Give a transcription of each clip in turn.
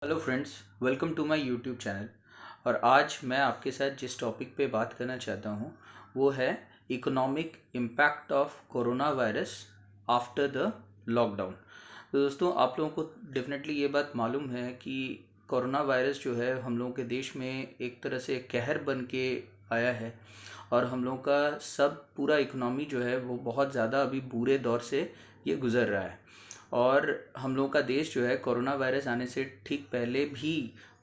Hello friends, welcome to my YouTube channel. और आज मैं आपके साथ जिस टॉपिक पे बात करना चाहता हूँ वो है economic impact of corona virus after the lockdown. तो दोस्तों, आप लोगों को डेफिनेटली ये बात मालूम है कि कोरोना वायरस जो है हम लोगों के देश में एक तरह से कहर बन के आया है। और हम लोगों का सब पूरा इकोनॉमी जो है वो बहुत ज़्यादा अभी बुरे दौर से ये गुज़र रहा है। और हम लोगों का देश जो है कोरोना वायरस आने से ठीक पहले भी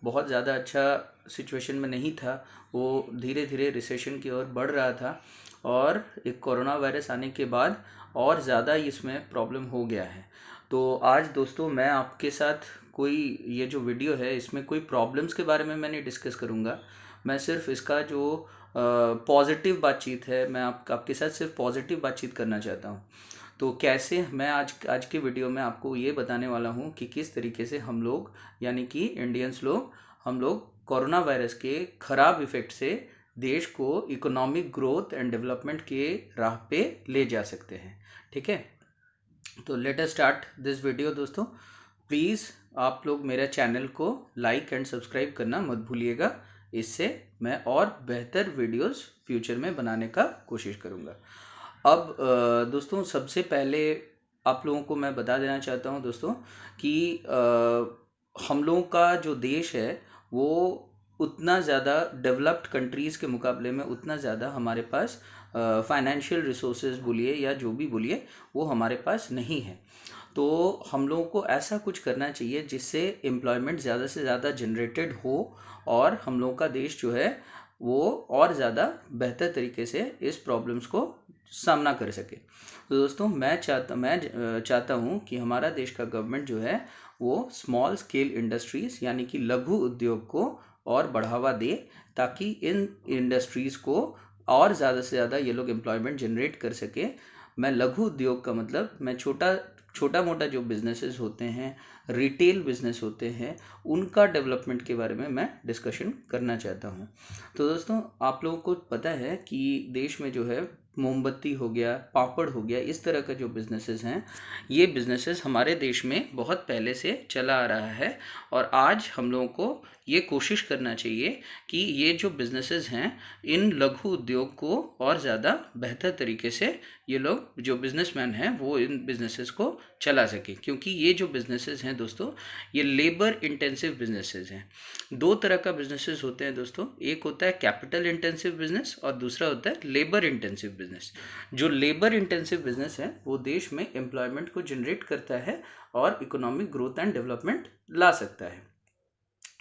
बहुत ज़्यादा अच्छा सिचुएशन में नहीं था। वो धीरे धीरे रिसेशन की ओर बढ़ रहा था। और एक कोरोना वायरस आने के बाद और ज़्यादा इसमें प्रॉब्लम हो गया है। तो आज दोस्तों मैं आपके साथ कोई ये जो वीडियो है इसमें कोई प्रॉब्लम्स के बारे में मैं नहीं डिस्कस करूँगा। मैं सिर्फ इसका जो पॉजिटिव बातचीत है, मैं आपके साथ सिर्फ पॉजिटिव बातचीत करना चाहता हूँ। तो कैसे मैं आज आज की वीडियो में आपको ये बताने वाला हूँ कि किस तरीके से हम लोग यानी कि इंडियंस लोग हम लोग कोरोना वायरस के ख़राब इफ़ेक्ट से देश को इकोनॉमिक ग्रोथ एंड डेवलपमेंट के राह पे ले जा सकते हैं। ठीक है, तो let us start this video दोस्तों। प्लीज़ आप लोग मेरे चैनल को लाइक एंड सब्सक्राइब करना मत भूलिएगा। इससे मैं और बेहतर वीडियोस फ्यूचर में बनाने का कोशिश करूँगा। अब दोस्तों, सबसे पहले आप लोगों को मैं बता देना चाहता हूँ दोस्तों कि हम लोगों का जो देश है वो उतना ज़्यादा डेवलप्ड कंट्रीज़ के मुकाबले में उतना ज़्यादा हमारे पास फाइनेंशियल रिसोर्सेज बोलिए या जो भी बोलिए वो हमारे पास नहीं है। तो हम लोगों को ऐसा कुछ करना चाहिए जिससे एम्प्लॉयमेंट ज़्यादा से ज़्यादा जनरेटेड हो और हम लोगों का देश जो है वो और ज़्यादा बेहतर तरीके से इस प्रॉब्लम्स को सामना कर सके। तो दोस्तों, मैं चाहता हूँ कि हमारा देश का गवर्नमेंट जो है वो स्मॉल स्केल इंडस्ट्रीज़ यानी कि लघु उद्योग को और बढ़ावा दे, ताकि इन इंडस्ट्रीज़ को और ज़्यादा से ज़्यादा ये लोग एम्प्लॉयमेंट जनरेट कर सके। मैं लघु उद्योग का मतलब मैं छोटा मोटा जो बिजनेसेस होते हैं, रिटेल बिजनेस होते हैं, उनका डेवलपमेंट के बारे में मैं डिस्कशन करना चाहता हूँ। तो दोस्तों, आप लोगों को पता है कि देश में जो है मोमबत्ती हो गया, पापड़ हो गया, इस तरह का जो बिजनेसेस हैं, ये बिजनेसेस हमारे देश में बहुत पहले से चला आ रहा है। और आज हम लोगों को ये कोशिश करना चाहिए कि ये जो बिजनेसेस हैं इन लघु उद्योग को और ज़्यादा बेहतर तरीके से ये लोग जो बिजनेसमैन हैं वो इन बिजनेसेस को चला सके। क्योंकि ये जो बिजनेसेस हैं दोस्तों, ये लेबर इंटेंसिव बिजनेसेस हैं। दो तरह का बिजनेसेस होते हैं दोस्तों, एक होता है कैपिटल इंटेंसिव बिजनेस और दूसरा होता है लेबर इंटेंसिव बिजनेस। जो लेबर इंटेंसिव बिजनेस है वो देश में एम्प्लॉयमेंट को जनरेट करता है और इकोनॉमिक ग्रोथ एंड डेवलपमेंट ला सकता है।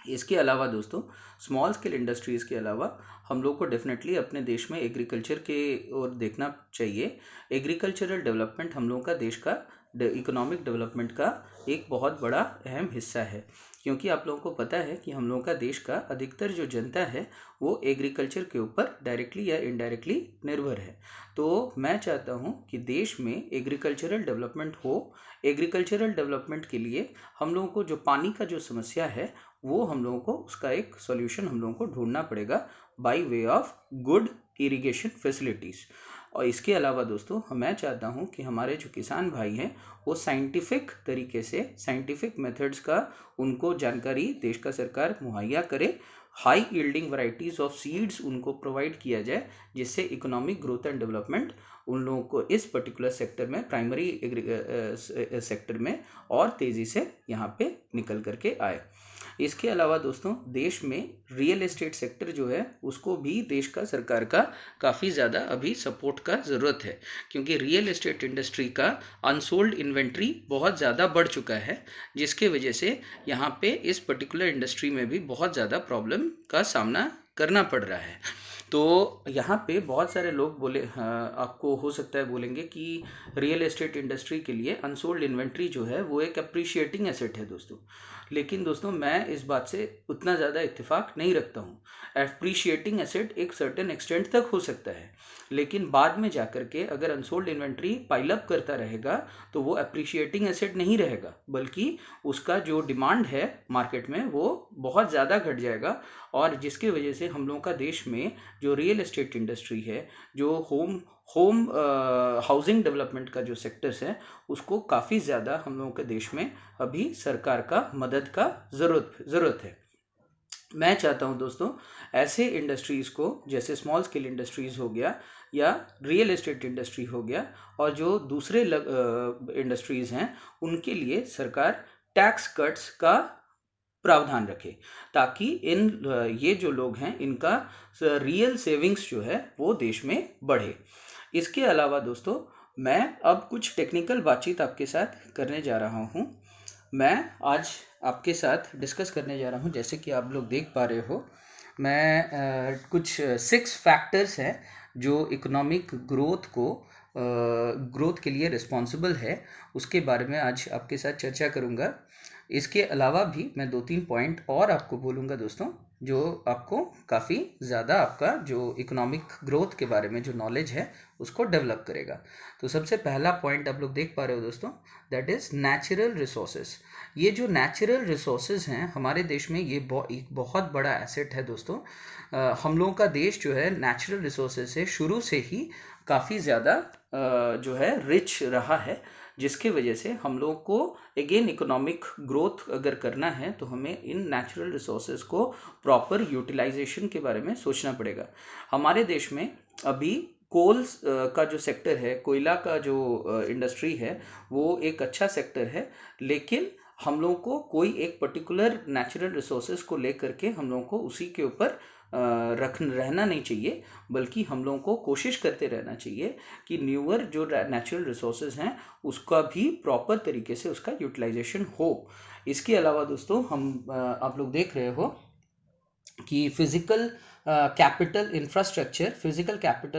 इसके अलावा दोस्तों, स्मॉल स्केल इंडस्ट्रीज़ के अलावा हम लोग को डेफिनेटली अपने देश में एग्रीकल्चर के ओर देखना चाहिए। एग्रीकल्चरल डेवलपमेंट हम लोगों का देश का इकोनॉमिक डेवलपमेंट का एक बहुत बड़ा अहम हिस्सा है। क्योंकि आप लोगों को पता है कि हम लोगों का देश का अधिकतर जो जनता है वो एग्रीकल्चर के ऊपर डायरेक्टली या इनडायरेक्टली निर्भर है। तो मैं चाहता हूँ कि देश में एग्रीकल्चरल डेवलपमेंट हो। एग्रीकल्चरल डेवलपमेंट के लिए हम लोगों को जो पानी का जो समस्या है वो हम लोगों को उसका एक सॉल्यूशन हम लोगों को ढूंढना पड़ेगा by way of good irrigation facilities. और इसके अलावा दोस्तों, मैं चाहता हूँ कि हमारे जो किसान भाई हैं वो साइंटिफिक तरीके से साइंटिफिक मेथड्स का उनको जानकारी देश का सरकार मुहैया करे। High yielding varieties of seeds उनको प्रोवाइड किया जाए, जिससे इकोनॉमिक ग्रोथ एंड डेवलपमेंट उन लोगों को इस पर्टिकुलर सेक्टर में प्राइमरी सेक्टर में और तेज़ी से यहाँ पे निकल करके आए। इसके अलावा दोस्तों, देश में रियल एस्टेट सेक्टर जो है उसको भी देश का सरकार का काफ़ी ज़्यादा अभी सपोर्ट का ज़रूरत है। क्योंकि रियल एस्टेट इंडस्ट्री का अनसोल्ड इन्वेंट्री बहुत ज़्यादा बढ़ चुका है, जिसके वजह से यहाँ पे इस पर्टिकुलर इंडस्ट्री में भी बहुत ज़्यादा प्रॉब्लम का सामना करना पड़ रहा है। तो यहाँ पे बहुत सारे लोग बोले, हाँ, आपको हो सकता है बोलेंगे कि रियल एस्टेट इंडस्ट्री के लिए अनसोल्ड इन्वेंट्री जो है वो एक अप्रिशिएटिंग एसेट है दोस्तों। लेकिन दोस्तों, मैं इस बात से उतना ज़्यादा इत्तेफाक नहीं रखता हूँ। अप्रिशिएटिंग एसेट एक सर्टेन एक्सटेंट तक हो सकता है, लेकिन बाद में जाकर के अगर अनसोल्ड इन्वेंट्री पाइलअप करता रहेगा तो वो अप्रिशिएटिंग एसेट नहीं रहेगा, बल्कि उसका जो डिमांड है मार्केट में वो बहुत ज़्यादा घट जाएगा। और जिसकी वजह से हम लोगों का देश में जो रियल एस्टेट इंडस्ट्री है, जो होम हाउसिंग डेवलपमेंट का जो सेक्टर्स है उसको काफ़ी ज़्यादा हम लोगों के देश में अभी सरकार का मदद का ज़रूरत है। मैं चाहता हूं दोस्तों ऐसे इंडस्ट्रीज़ को, जैसे स्मॉल स्केल इंडस्ट्रीज़ हो गया या रियल एस्टेट इंडस्ट्री हो गया, और जो दूसरे इंडस्ट्रीज़ हैं उनके लिए सरकार टैक्स कट्स का प्रावधान रखे, ताकि ये जो लोग हैं इनका रियल सेविंग्स जो है वो देश में बढ़े। इसके अलावा दोस्तों मैं अब कुछ टेक्निकल बातचीत आपके साथ करने जा रहा हूं। मैं आज आपके साथ डिस्कस करने जा रहा हूं, जैसे कि आप लोग देख पा रहे हो, मैं कुछ 6 फैक्टर्स हैं जो इकोनॉमिक ग्रोथ के लिए रिस्पॉन्सिबल है, उसके बारे में आज आपके साथ चर्चा करूंगा। इसके अलावा भी मैं 2-3 पॉइंट और आपको बोलूँगा दोस्तों, जो आपको काफ़ी ज़्यादा आपका जो इकोनॉमिक ग्रोथ के बारे में जो नॉलेज है उसको डेवलप करेगा। तो सबसे पहला पॉइंट आप लोग देख पा रहे हो दोस्तों, दैट इज़ नेचुरल रिसोर्सेज। ये जो नेचुरल रिसोर्सेज हैं हमारे देश में, ये एक बहुत बड़ा एसेट है दोस्तों। हम लोगों का देश जो है नेचुरल रिसोर्सेज से शुरू से ही काफ़ी ज़्यादा जो है रिच रहा है, जिसके वजह से हम लोग को अगेन इकोनॉमिक ग्रोथ अगर करना है तो हमें इन नेचुरल रिसोर्सेज को प्रॉपर यूटिलाइजेशन के बारे में सोचना पड़ेगा। हमारे देश में अभी कोल्स का जो सेक्टर है, कोयला का जो इंडस्ट्री है, वो एक अच्छा सेक्टर है, लेकिन हम लोगों को कोई एक पर्टिकुलर नेचुरल रिसोर्सेज को लेकर के हम लोगों को उसी के ऊपर रहना नहीं चाहिए, बल्कि हम लोगों को कोशिश करते रहना चाहिए कि न्यूअर जो नेचुरल रिसोर्सेज हैं उसका भी प्रॉपर तरीके से उसका यूटिलाइजेशन हो। इसके अलावा दोस्तों आप लोग देख रहे हो कि फिजिकल कैपिटल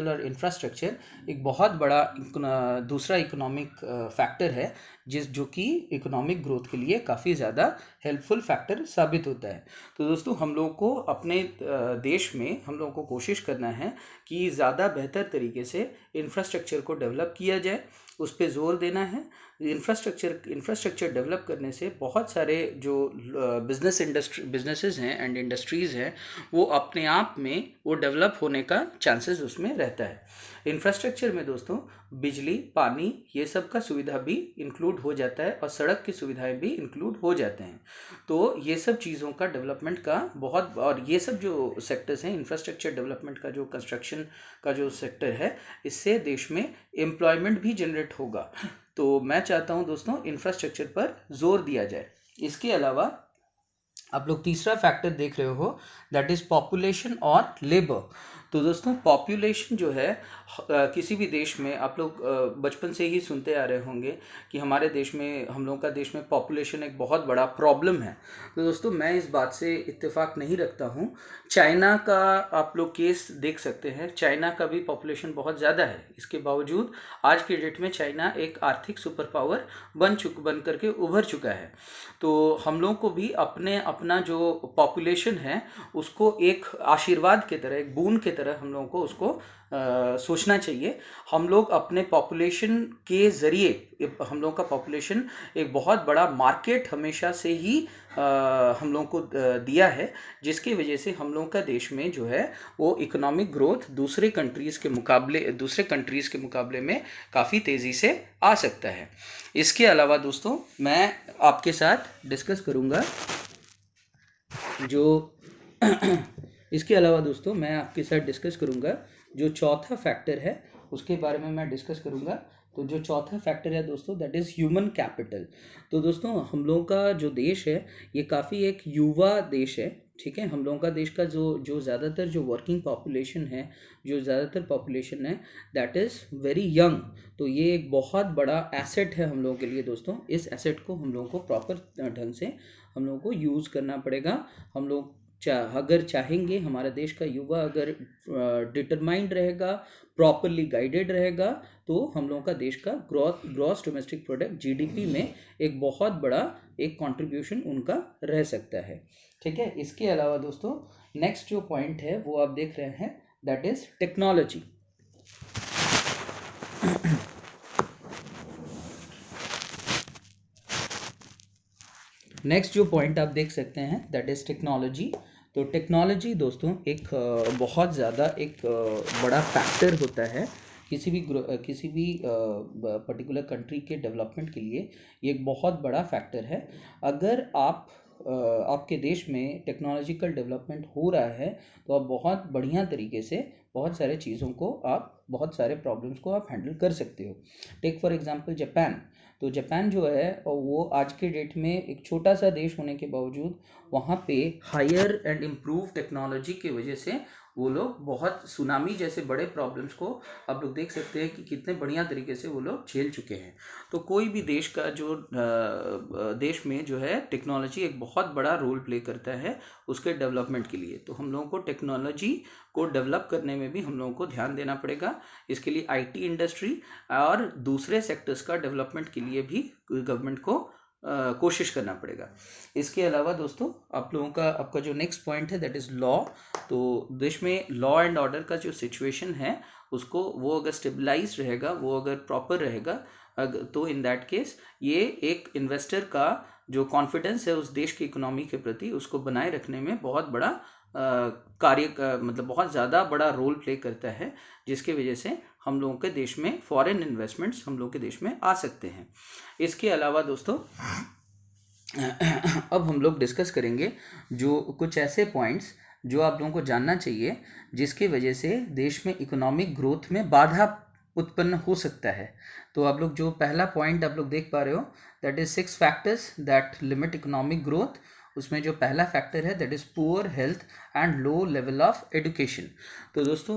और इंफ्रास्ट्रक्चर एक बहुत बड़ा दूसरा इकोनॉमिक फैक्टर है, जो कि इकोनॉमिक ग्रोथ के लिए काफ़ी ज़्यादा हेल्पफुल फैक्टर साबित होता है। तो दोस्तों हम लोगों को अपने देश में हम लोगों को कोशिश करना है कि ज़्यादा बेहतर तरीके से इंफ्रास्ट्रक्चर को डेवलप किया जाए, उस पर ज़ोर देना है। इंफ्रास्ट्रक्चर डेवलप करने से बहुत सारे जो बिजनेसेस हैं एंड इंडस्ट्रीज़ हैं वो अपने आप में वो डेवलप होने का चांसेस उसमें रहता है। इंफ्रास्ट्रक्चर में दोस्तों बिजली, पानी, ये सब का सुविधा भी इंक्लूड हो जाता है और सड़क की सुविधाएं भी इंक्लूड हो जाते हैं। तो ये सब चीज़ों का डेवलपमेंट का बहुत, और ये सब जो सेक्टर्स हैं इंफ्रास्ट्रक्चर डेवलपमेंट का, जो कंस्ट्रक्शन का जो सेक्टर है, इससे देश में एम्प्लॉयमेंट भी जनरेट होगा। तो मैं चाहता हूं दोस्तों इंफ्रास्ट्रक्चर पर जोर दिया जाए। इसके अलावा आप लोग तीसरा फैक्टर देख रहे हो, दैट इज पॉपुलेशन और लेबर। तो दोस्तों पॉपुलेशन जो है किसी भी देश में, आप लोग बचपन से ही सुनते आ रहे होंगे कि हमारे देश में, हम लोगों का देश में पॉपुलेशन एक बहुत बड़ा प्रॉब्लम है। तो दोस्तों मैं इस बात से इत्तेफाक नहीं रखता हूँ। चाइना का आप लोग केस देख सकते हैं, चाइना का भी पॉपुलेशन बहुत ज़्यादा है, इसके बावजूद आज के डेट में चाइना एक आर्थिक सुपर पावर बन करके उभर चुका है। तो हम लोग को भी अपना जो पॉपुलेशन है उसको एक आशीर्वाद के तरह, एक बूंद के तरह हम लोगों को उसको सोचना चाहिए। हम लोग अपने पॉपुलेशन के ज़रिए, हम लोग का पॉपुलेशन एक बहुत बड़ा मार्केट हमेशा से ही हम लोगों को दिया है, जिसकी वजह से हम लोगों का देश में जो है वो इकोनॉमिक ग्रोथ दूसरे कंट्रीज़ के मुकाबले में काफ़ी तेज़ी से आ सकता है। इसके अलावा दोस्तों मैं आपके साथ डिस्कस करूँगा इसके अलावा दोस्तों मैं आपके साथ डिस्कस करूँगा जो चौथा फैक्टर है, उसके बारे में मैं डिस्कस करूँगा। तो जो चौथा फैक्टर है दोस्तों, दैट इज़ ह्यूमन कैपिटल। तो दोस्तों हम लोगों का जो देश है ये काफ़ी एक युवा देश है, ठीक है। हम लोगों का देश का जो ज़्यादातर जो वर्किंग पॉपुलेशन है, दैट इज़ वेरी यंग। तो ये एक बहुत बड़ा एसेट है हम लोगों के लिए दोस्तों। इस एसेट को हम लोगों को प्रॉपर ढंग से हम लोगों को यूज़ करना पड़ेगा। हम लोग अगर चाहेंगे, हमारा देश का युवा अगर डिटरमाइंड रहेगा, प्रॉपरली गाइडेड रहेगा, तो हम लोगों का देश का ग्रॉस डोमेस्टिक प्रोडक्ट जीडीपी में एक बहुत बड़ा एक कंट्रीब्यूशन उनका रह सकता है, ठीक है। इसके अलावा दोस्तों नेक्स्ट जो पॉइंट है वो आप देख रहे हैं, दैट इज टेक्नोलॉजी। नेक्स्ट जो पॉइंट आप देख सकते हैं, दैट इज टेक्नोलॉजी। तो टेक्नोलॉजी दोस्तों एक बहुत ज़्यादा एक बड़ा फैक्टर होता है किसी भी पर्टिकुलर कंट्री के डेवलपमेंट के लिए ये एक बहुत बड़ा फैक्टर है। अगर आपके देश में टेक्नोलॉजिकल डेवलपमेंट हो रहा है तो आप बहुत बढ़िया तरीके से बहुत सारे चीज़ों को बहुत सारे प्रॉब्लम्स को आप हैंडल कर सकते हो। Take for example Japan. तो जापान जो है वो आज के डेट में एक छोटा सा देश होने के बावजूद वहाँ पे हायर एंड इम्प्रूव टेक्नोलॉजी की वजह से वो लोग बहुत सुनामी जैसे बड़े प्रॉब्लम्स को आप लोग देख सकते हैं कि कितने बढ़िया तरीके से वो लोग झेल चुके हैं। तो कोई भी देश का जो देश में जो है टेक्नोलॉजी एक बहुत बड़ा रोल प्ले करता है उसके डेवलपमेंट के लिए। तो हम लोगों को टेक्नोलॉजी को डेवलप करने में भी हम लोगों को ध्यान देना पड़ेगा। इसके लिए आईटी इंडस्ट्री और दूसरे सेक्टर्स का डेवलपमेंट के लिए भी गवर्नमेंट को कोशिश करना पड़ेगा। इसके अलावा दोस्तों आपका जो नेक्स्ट पॉइंट है दैट इज़ लॉ। तो देश में लॉ एंड ऑर्डर का जो सिचुएशन है उसको वो अगर स्टेबलाइज रहेगा, वो अगर प्रॉपर रहेगा, तो इन दैट केस ये एक इन्वेस्टर का जो कॉन्फिडेंस है उस देश की इकोनॉमी के प्रति उसको बनाए रखने में बहुत बड़ा मतलब बहुत ज़्यादा बड़ा रोल प्ले करता है, जिसके वजह से हम लोगों के देश में फॉरेन इन्वेस्टमेंट्स हम लोगों के देश में आ सकते हैं। इसके अलावा दोस्तों अब हम लोग डिस्कस करेंगे जो कुछ ऐसे पॉइंट्स जो आप लोगों को जानना चाहिए जिसकी वजह से देश में इकोनॉमिक ग्रोथ में बाधा उत्पन्न हो सकता है। तो आप लोग जो पहला पॉइंट आप लोग देख पा रहे हो that is 6 factors that limit economic growth. उसमें जो पहला फैक्टर है that is poor health and low level of education. तो दोस्तों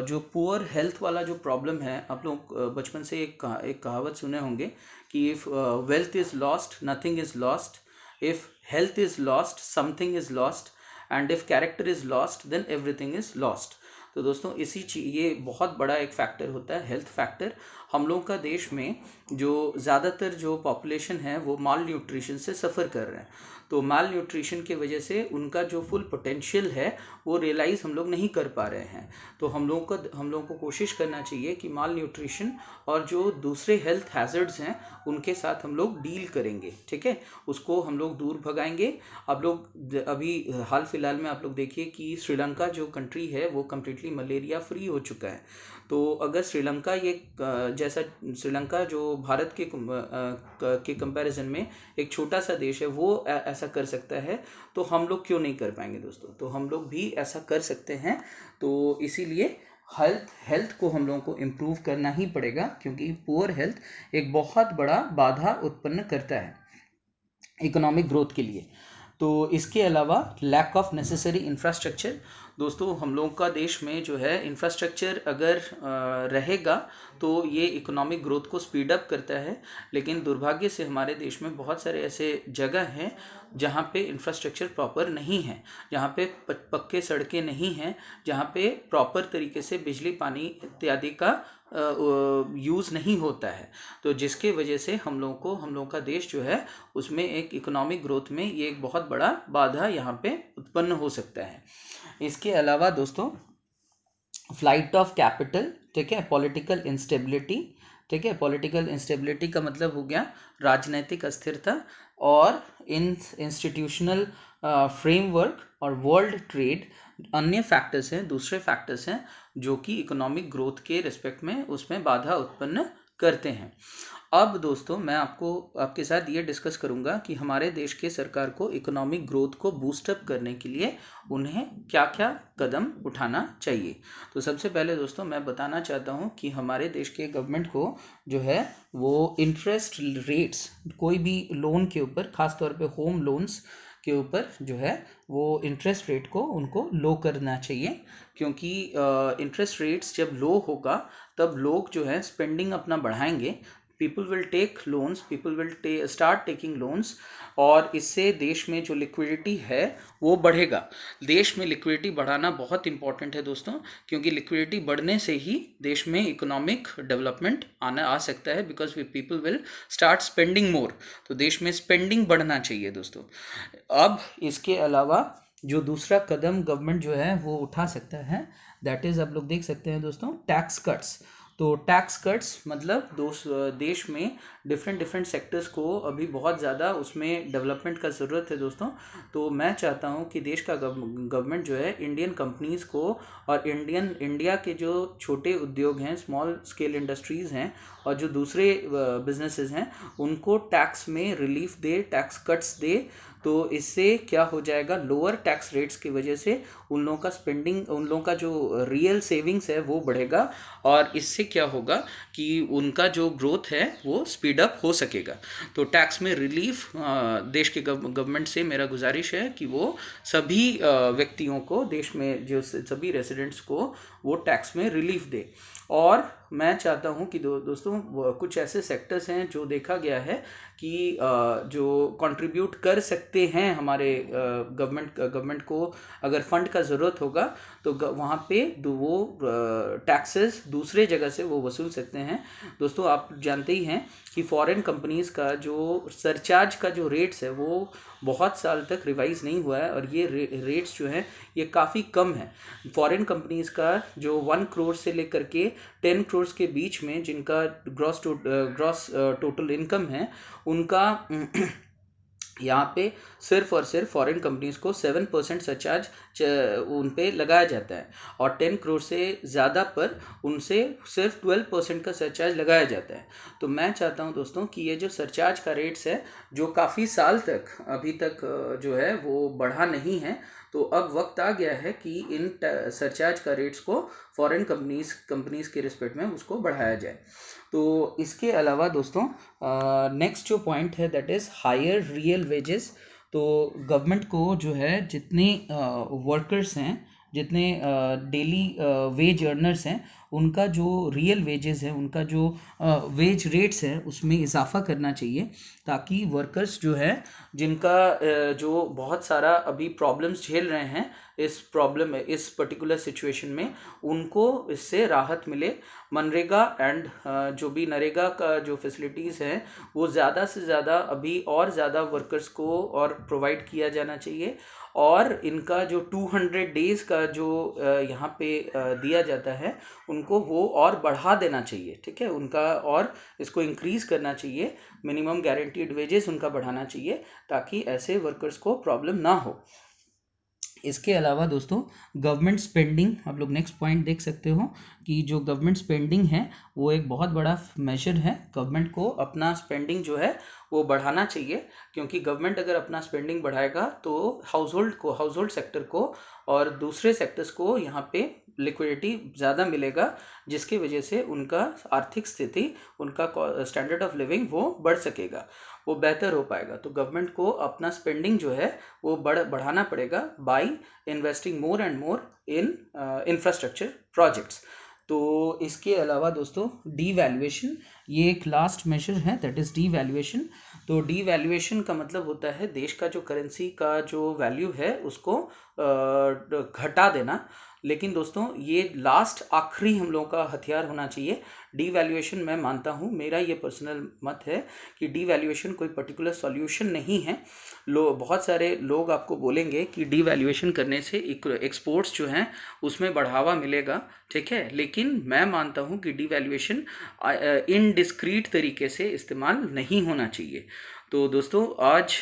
जो पुअर हेल्थ वाला जो प्रॉब्लम है, आप लोग बचपन से एक कहावत सुने होंगे कि if wealth is lost nothing is lost, if health is lost something is lost, and if character is lost then everything is lost. तो दोस्तों ये बहुत बड़ा एक फैक्टर होता है हेल्थ फैक्टर। हम लोग का देश में जो ज़्यादातर जो पॉपुलेशन है वो माल न्यूट्रिशन से सफ़र कर रहे हैं। तो माल न्यूट्रिशन की वजह से उनका जो फुल पोटेंशियल है वो रियलाइज़ हम लोग नहीं कर पा रहे हैं। तो हम लोगों को कोशिश करना चाहिए कि माल न्यूट्रिशन और जो दूसरे हेल्थ हैज़र्ड्स हैं उनके साथ हम लोग डील करेंगे, ठीक है, उसको हम लोग दूर भगाएंगे। आप लोग अभी हाल फिलहाल में आप लोग देखिए कि श्रीलंका जो कंट्री है वो कम्प्लीटली मलेरिया फ्री हो चुका है। तो अगर श्रीलंका जैसा श्रीलंका जो भारत के कंपैरिजन में एक छोटा सा देश है वो ऐसा कर सकता है, तो हम लोग क्यों नहीं कर पाएंगे दोस्तों? तो हम लोग भी ऐसा कर सकते हैं। तो इसीलिए हेल्थ को हम लोगों को इम्प्रूव करना ही पड़ेगा, क्योंकि पुअर हेल्थ एक बहुत बड़ा बाधा उत्पन्न करता है इकोनॉमिक ग्रोथ के लिए। तो इसके अलावा लैक ऑफ नेसेसरी इंफ्रास्ट्रक्चर। दोस्तों हम लोगों का देश में जो है इंफ्रास्ट्रक्चर अगर रहेगा तो ये इकोनॉमिक ग्रोथ को स्पीड अप करता है, लेकिन दुर्भाग्य से हमारे देश में बहुत सारे ऐसे जगह हैं जहाँ पे इंफ्रास्ट्रक्चर प्रॉपर नहीं है, जहाँ पे पक्के सड़कें नहीं हैं, जहाँ पे प्रॉपर तरीके से बिजली पानी इत्यादि का यूज़ नहीं होता है। तो जिसके वजह से हम लोगों का देश जो है उसमें एक इकोनॉमिक ग्रोथ में ये एक बहुत बड़ा बाधा यहाँ पे उत्पन्न हो सकता है। इसके अलावा दोस्तों फ्लाइट ऑफ कैपिटल, ठीक है, पॉलिटिकल इंस्टेबिलिटी, ठीक है, पॉलिटिकल इंस्टेबिलिटी का मतलब हो गया राजनीतिक अस्थिरता, और इंस्टीट्यूशनल फ्रेमवर्क और वर्ल्ड ट्रेड अन्य फैक्टर्स हैं, दूसरे फैक्टर्स हैं जो कि इकोनॉमिक ग्रोथ के रिस्पेक्ट में उसमें बाधा उत्पन्न करते हैं। अब दोस्तों मैं आपके साथ ये डिस्कस करूंगा कि हमारे देश के सरकार को इकोनॉमिक ग्रोथ को बूस्टअप करने के लिए उन्हें क्या क्या कदम उठाना चाहिए। तो सबसे पहले दोस्तों मैं बताना चाहता हूँ कि हमारे देश के गवर्नमेंट को जो है वो इंटरेस्ट रेट्स कोई भी लोन के ऊपर, खासतौर पे होम लोन्स के ऊपर जो है वो इंटरेस्ट रेट को उनको लो करना चाहिए, क्योंकि इंटरेस्ट रेट्स जब लो होगा तब लोग जो है स्पेंडिंग अपना बढ़ाएंगे, people will take loans, people will start taking loans, और इससे देश में जो लिक्विडिटी है वो बढ़ेगा। देश में लिक्विडिटी बढ़ाना बहुत इंपॉर्टेंट है दोस्तों, क्योंकि लिक्विडिटी बढ़ने से ही देश में इकोनॉमिक डेवलपमेंट आ सकता है, because people will start spending more. तो देश में स्पेंडिंग बढ़ना चाहिए दोस्तों। अब इसके अलावा जो दूसरा कदम गवर्नमेंट जो है वो उठा सकता है दैट इज़ आप लोग देख सकते हैं दोस्तों टैक्स कट्स। तो टैक्स कट्स मतलब देश में डिफरेंट डिफरेंट सेक्टर्स को अभी बहुत ज़्यादा उसमें डेवलपमेंट का ज़रूरत है दोस्तों। तो मैं चाहता हूँ कि देश का गवर्नमेंट जो है इंडियन कंपनीज़ को और इंडिया के जो छोटे उद्योग हैं, स्मॉल स्केल इंडस्ट्रीज़ हैं और जो दूसरे बिजनेसेस हैं, उनको टैक्स में रिलीफ दे, टैक्स कट्स दे। तो इससे क्या हो जाएगा, लोअर टैक्स रेट्स की वजह से उन लोगों का स्पेंडिंग, उन लोगों का जो रियल सेविंग्स है वो बढ़ेगा और इससे क्या होगा कि उनका जो ग्रोथ है वो स्पीड अप हो सकेगा। तो टैक्स में रिलीफ देश के गवर्नमेंट से मेरा गुजारिश है कि वो सभी व्यक्तियों को, देश में जो सभी रेसिडेंट्स को वो टैक्स में रिलीफ दे। और मैं चाहता हूं कि दोस्तों कुछ ऐसे सेक्टर्स हैं जो देखा गया है कि जो कंट्रीब्यूट कर सकते हैं हमारे गवर्नमेंट को, अगर फंड का ज़रूरत होगा तो वहाँ पे वो टैक्सेस दूसरे जगह से वो वसूल सकते हैं। दोस्तों आप जानते ही हैं कि फॉरेन कंपनीज़ का जो सरचार्ज का जो रेट्स है वो बहुत साल तक रिवाइज नहीं हुआ है और ये रेट्स जो हैं ये काफ़ी कम है। फॉरेन कंपनीज़ का जो 1 करोड़ से लेकर के 10 करोड़ के बीच में जिनका ग्रॉस टोटल इनकम है, उनका यहाँ पे सिर्फ और सिर्फ फॉरेन कंपनीज को 7% सरचार्ज उन पे लगाया जाता है और 10 करोड़ से ज़्यादा पर उनसे सिर्फ 12% का सरचार्ज लगाया जाता है। तो मैं चाहता हूँ दोस्तों कि ये जो सरचार्ज का रेट्स है जो काफ़ी साल तक अभी तक जो है वो बढ़ा नहीं है, तो अब वक्त आ गया है कि इन सरचार्ज का रेट्स को फॉरेन कंपनीज के रिस्पेक्ट में उसको बढ़ाया जाए। तो इसके अलावा दोस्तों नेक्स्ट जो पॉइंट है that is higher real wages. तो गवर्नमेंट को जो है जितने वर्कर्स हैं, जितने डेली वेज अर्नर्स हैं, उनका जो रियल वेजेस है, उनका जो वेज रेट्स है उसमें इजाफा करना चाहिए, ताकि वर्कर्स जो है जिनका जो बहुत सारा अभी प्रॉब्लम्स झेल रहे हैं इस पर्टिकुलर सिचुएशन में, उनको इससे राहत मिले। मनरेगा एंड जो भी नरेगा का जो फैसिलिटीज़ हैं वो ज़्यादा से ज़्यादा अभी और ज़्यादा वर्कर्स को और प्रोवाइड किया जाना चाहिए और इनका जो 200 डेज़ का जो यहाँ पे दिया जाता है उनको वो और बढ़ा देना चाहिए, ठीक है, उनका और इसको इंक्रीज़ करना चाहिए, मिनिमम गारंटीड वेजेस उनका बढ़ाना चाहिए ताकि ऐसे वर्कर्स को प्रॉब्लम ना हो। इसके अलावा दोस्तों गवर्नमेंट स्पेंडिंग, आप लोग नेक्स्ट पॉइंट देख सकते हो कि जो गवर्नमेंट स्पेंडिंग है वो एक बहुत बड़ा मेजर है। गवर्नमेंट को अपना स्पेंडिंग जो है वो बढ़ाना चाहिए, क्योंकि गवर्नमेंट अगर अपना स्पेंडिंग बढ़ाएगा तो हाउस होल्ड सेक्टर को और दूसरे सेक्टर्स को यहाँ पे लिक्विडिटी ज़्यादा मिलेगा, जिसकी वजह से उनका आर्थिक स्थिति, उनका स्टैंडर्ड ऑफ लिविंग वो बढ़ सकेगा, वो बेहतर हो पाएगा। तो गवर्नमेंट को अपना स्पेंडिंग जो है वो बढ़ाना पड़ेगा by investing more and more in infrastructure projects. तो इसके अलावा दोस्तों डीवैल्यूएशन, ये एक लास्ट मेजर है, दैट इज़ डीवैल्यूएशन। तो डीवैल्यूएशन का मतलब होता है देश का जो करेंसी का जो वैल्यू है उसको घटा देना। लेकिन दोस्तों ये लास्ट आखिरी हम लोगों का हथियार होना चाहिए। डीवैल्यूएशन, मैं मानता हूँ, मेरा ये पर्सनल मत है कि डीवैल्यूएशन कोई पर्टिकुलर सॉल्यूशन नहीं है। बहुत सारे लोग आपको बोलेंगे कि डीवैल्यूएशन करने से एक्सपोर्ट्स जो हैं उसमें बढ़ावा मिलेगा, ठीक है, लेकिन मैं मानता हूँ कि डीवैल्यूएशन इनडिस्क्रीट तरीके से इस्तेमाल नहीं होना चाहिए। तो दोस्तों आज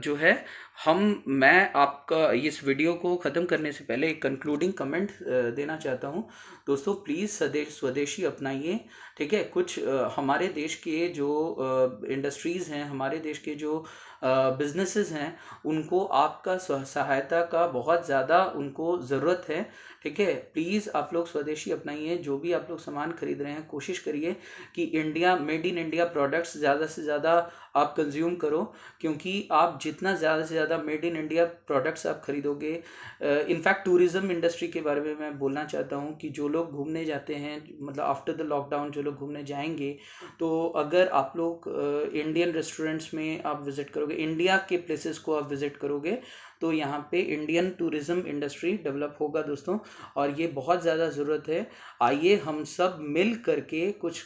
जो है मैं आपका इस वीडियो को ख़त्म करने से पहले एक कंक्लूडिंग कमेंट देना चाहता हूँ। दोस्तों प्लीज़ स्वदेशी अपनाइए, ठीक है। कुछ हमारे देश के जो इंडस्ट्रीज़ हैं, हमारे देश के जो बिजनेसेस हैं, उनको आपका सहायता का बहुत ज़्यादा उनको ज़रूरत है, ठीक है। प्लीज़ आप लोग स्वदेशी अपनाइए। जो भी आप लोग सामान खरीद रहे हैं कोशिश करिए कि India, made in India products ज़्यादा से ज़्यादा आप कंज्यूम करो, क्योंकि आप जितना ज़्यादा से ज़्यादा मेड इन इंडिया प्रोडक्ट्स आप खरीदोगे। इनफैक्ट टूरिज़्म इंडस्ट्री के बारे में मैं बोलना चाहता हूँ कि जो लोग घूमने जाते हैं, मतलब आफ्टर द लॉकडाउन जो लोग घूमने जाएंगे, तो अगर आप लोग इंडियन रेस्टोरेंट्स में आप विज़िट करोगे, इंडिया के प्लेसेस को आप विज़िट करोगे, तो यहाँ पे इंडियन टूरिज़्म इंडस्ट्री डेवलप होगा दोस्तों, और ये बहुत ज़्यादा ज़रूरत है। आइए हम सब मिल करके कुछ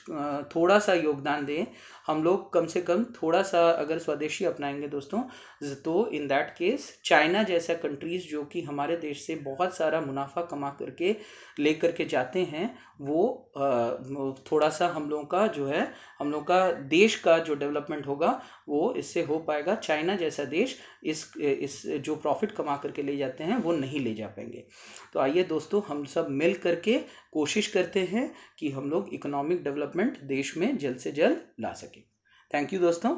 थोड़ा सा योगदान दें। हम लोग कम से कम थोड़ा सा अगर स्वदेशी अपनाएंगे दोस्तों, तो इन दैट केस चाइना जैसा कंट्रीज जो कि हमारे देश से बहुत सारा मुनाफा कमा करके लेकर के जाते हैं, वो थोड़ा सा हम लोगों का जो है, हम लोग का देश का जो डेवलपमेंट होगा वो इससे हो पाएगा। चाइना जैसा देश इस जो प्रॉफिट कमा करके ले जाते हैं वो नहीं ले जा पाएंगे। तो आइए दोस्तों, हम सब मिल करके कोशिश करते हैं कि हम लोग इकोनॉमिक डेवलपमेंट देश में जल्द से जल्द ला सकें। थैंक यू दोस्तों।